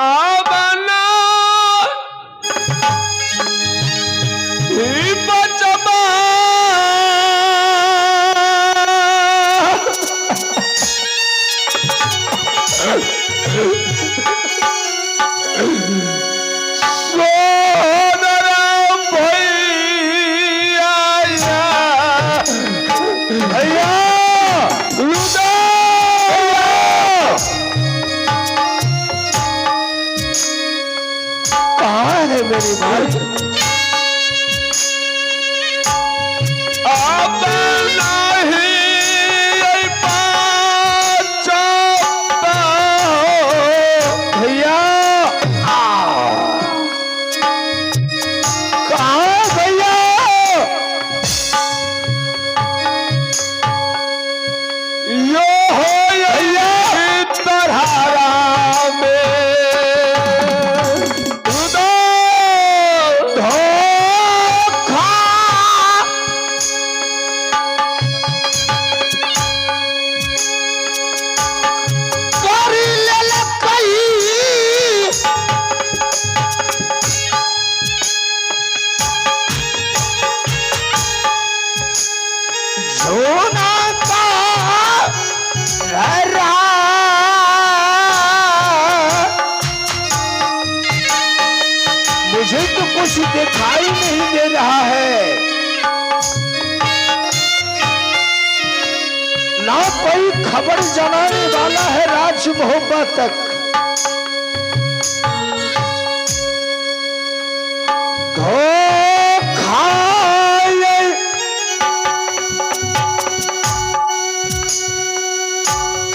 आबना ही बचबा मेरी भाई अब नहीं बचबा भैया। कहाँ भैया यो हो तरहारा में मुझे तो कुछ दिखाई नहीं दे रहा है, ना कोई खबर जनाने वाला है राज मोहब्बत तक। धोखा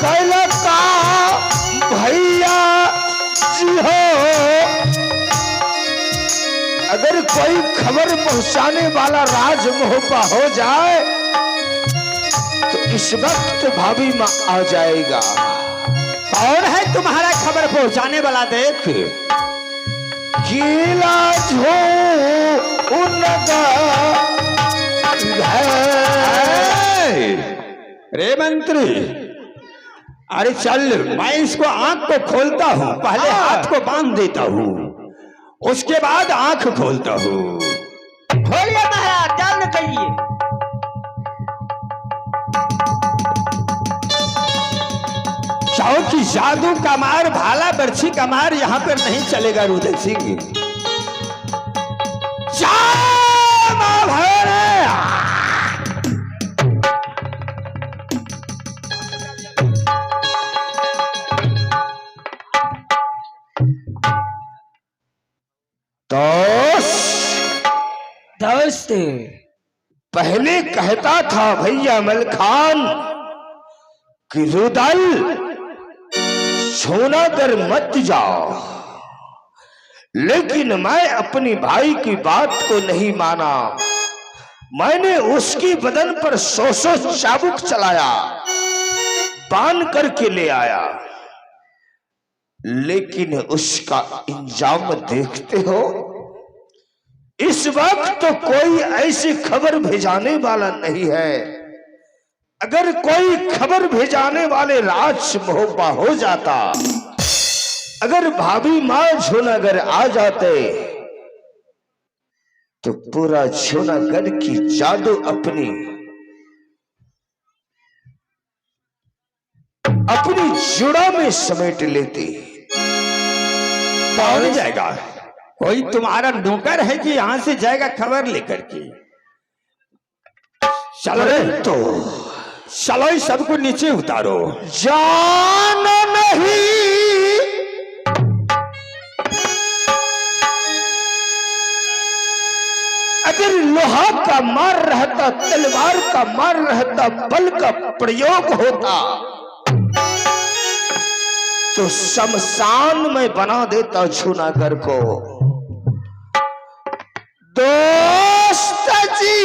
कैलका भैया जी हो, अगर कोई खबर पहुंचाने वाला राज मोहब्बा हो जाए तो इस वक्त भाभी मां आ जाएगा। कौन है तुम्हारा खबर पहुंचाने वाला? देख गीला झो रे मंत्री, अरे चल, मैं इसको आंख को खोलता हूँ, पहले हाथ को बांध देता हूँ, उसके बाद आंख खोलता हूँ। खोलिए महाराज, जल्द करिए। क्योंकि जादू का मार, भाला बर्छी का मार यहाँ पर नहीं चलेगा रुद्र सिंह। दोस्त पहले कहता था भैया मलखान कि रुदल सोना दर मत जाओ, लेकिन मैं अपनी भाई की बात को नहीं माना। मैंने उसकी बदन पर 100 चाबुक चलाया, बांध करके ले आया, लेकिन उसका इंजाम देखते हो। इस वक्त तो कोई ऐसी खबर भेजाने वाला नहीं है। अगर कोई खबर भेजाने वाले राज मोहब्बा हो जाता, अगर भाभी मां झूनागढ़ आ जाते तो पूरा झूनागढ़ की जादू अपनी जुड़ा में समेट लेती। कौन जाएगा? कोई तुम्हारा नौकर है कि यहां से जाएगा खबर लेकर के? चलो तो चलो, इस सबको नीचे उतारो। जान नहीं अगर लोहा का मार रहता, तलवार का मार रहता, बल का प्रयोग होता तो शमशान में बना देता झूनागढ़ को। दोस्त जी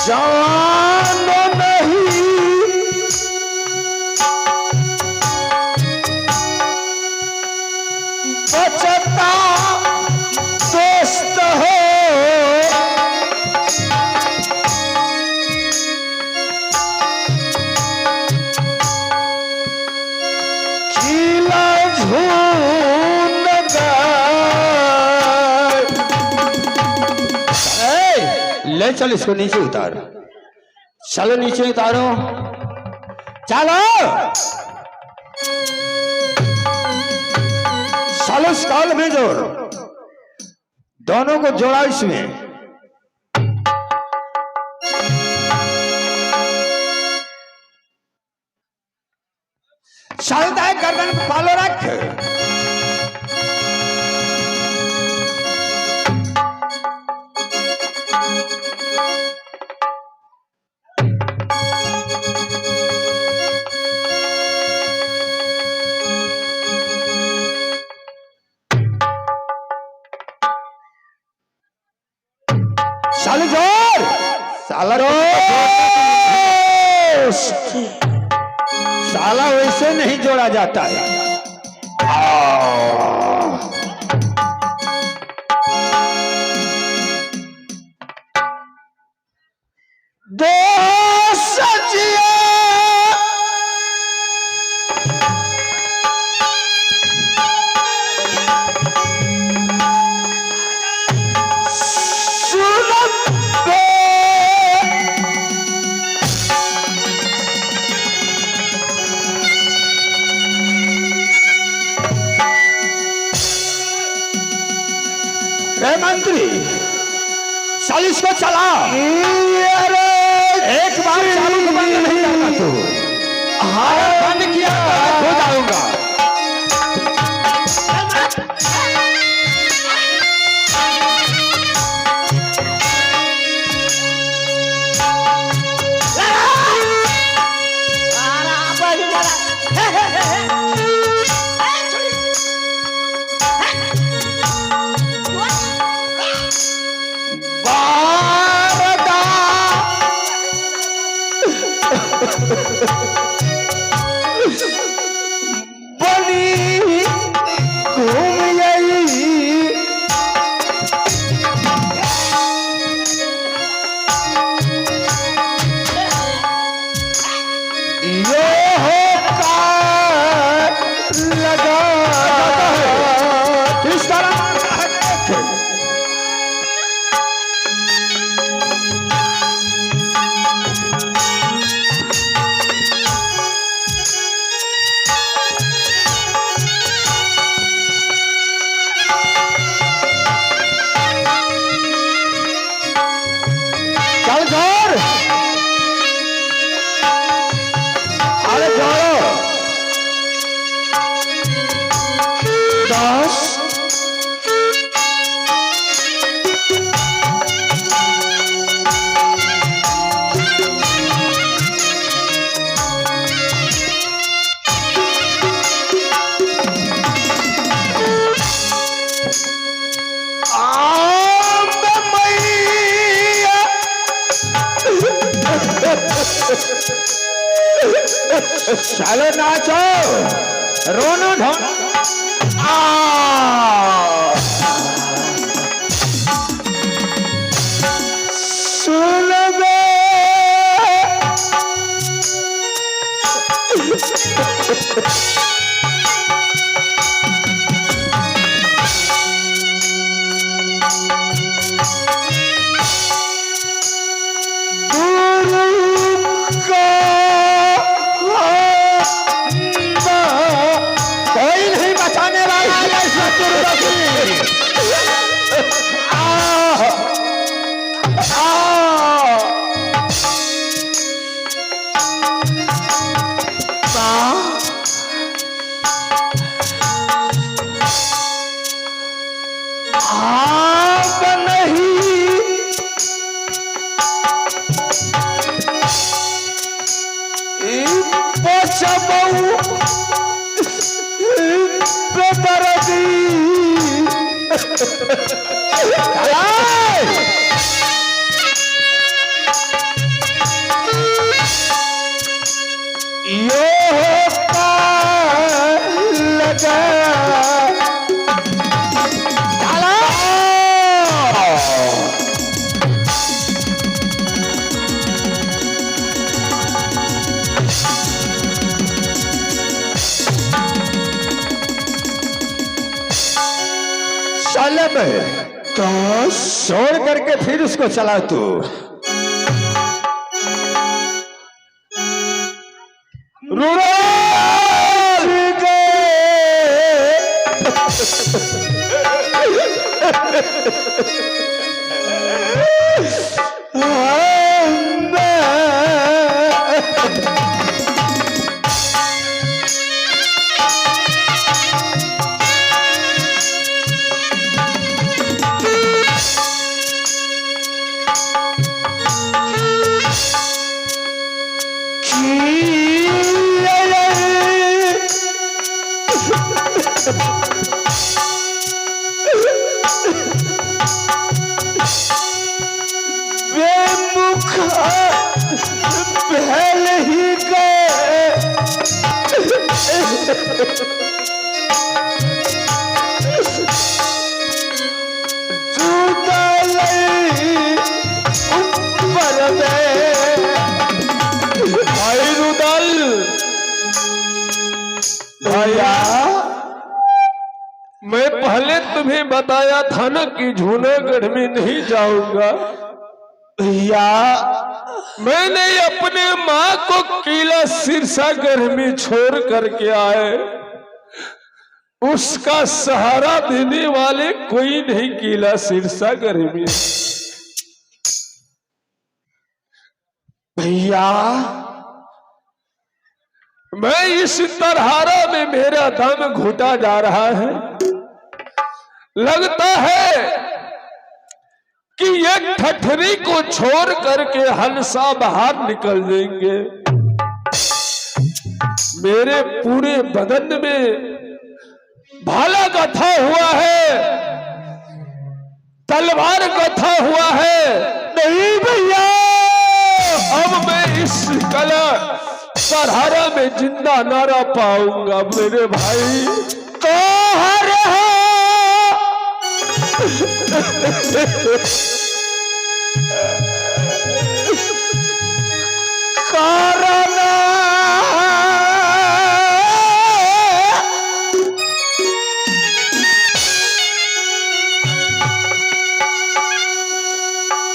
जान नहीं बचता दोस्त हो खिला झून ले चल इसको नीचे उतार। चलो नीचे उतारो, चलो चलो स्टॉल में जोड़, दोनों को जोड़ा इसमें। चलता है गर्दन पे पालो रख। चल जोर, साला साला वैसे नहीं जोड़ा जाता है। दो सजिया मंत्री 40 को चला। एक बार चालू को बंद नहीं करना तू। हाँ बंद किया तो खुद आऊंगा। बनी घूम गई ये होकर लगा किस तरह चल जोर अरे जोड़ो 10 चलो नाचो, रोनो ढोनो। सुन गए कोई नहीं बचाने वाला है मैं तो छोड़ करके फिर उसको चला तू। वे मुख पहले ही गए, जूता लई ऊपर में। भाई रुदल, भैया मैं पहले तुम्हें बताया था ना कि जूनागढ़ में नहीं जाऊंगा। भैया मैंने अपने माँ को किला सिरसागढ़ में छोड़ करके आए, उसका सहारा देने वाले कोई नहीं किला सिरसागढ़ में। भैया मैं इस तरहारा में मेरा दम घुटा जा रहा है। लगता है कि एक ठठरी को छोड़ करके हंसा बाहर निकल देंगे। मेरे पूरे बदन में भाला गथा हुआ है, तलवार गथा हुआ है। नहीं भैया, अब मैं इस कला तरहारा में जिंदा न रह पाऊंगा मेरे भाई। तो हर हो कारण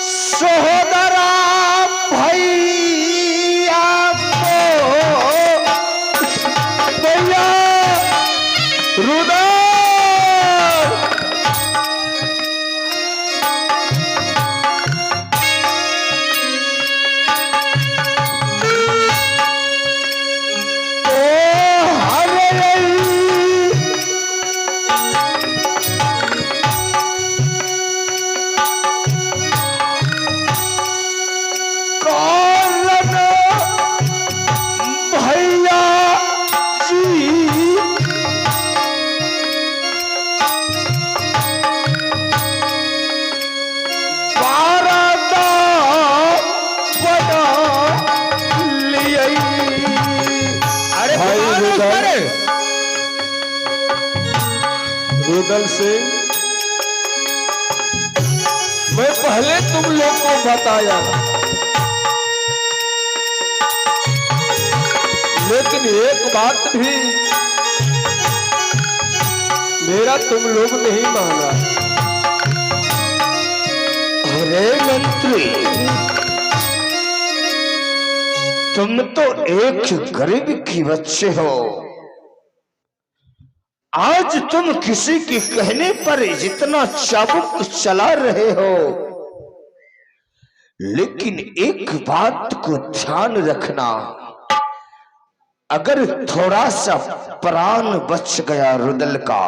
सहोदरा भैया भैया रुदल, रुदल से मैं पहले तुम लोग को बताया, लेकिन एक बात भी मेरा तुम लोग नहीं माना। अरे मंत्री, तुम तो एक गरीब की बच्चे हो। आज तुम किसी के कहने पर जितना चाबुक चला रहे हो, लेकिन एक बात को ध्यान रखना, अगर थोड़ा सा प्राण बच गया रुदल का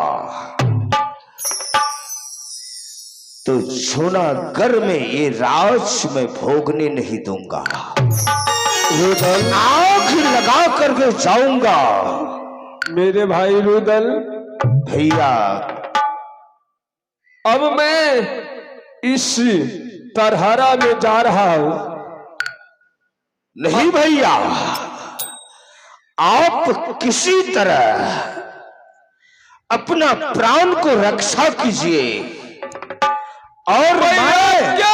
तो जूनागढ़ में ये राज मैं भोगने नहीं दूंगा। रुदल, आंख लगा करके जाऊंगा। मेरे भाई रुदल, भैया अब मैं इस तरहरा में जा रहा हूं। नहीं भैया, आप किसी तरह अपना प्राण को रक्षा कीजिए और मैं क्या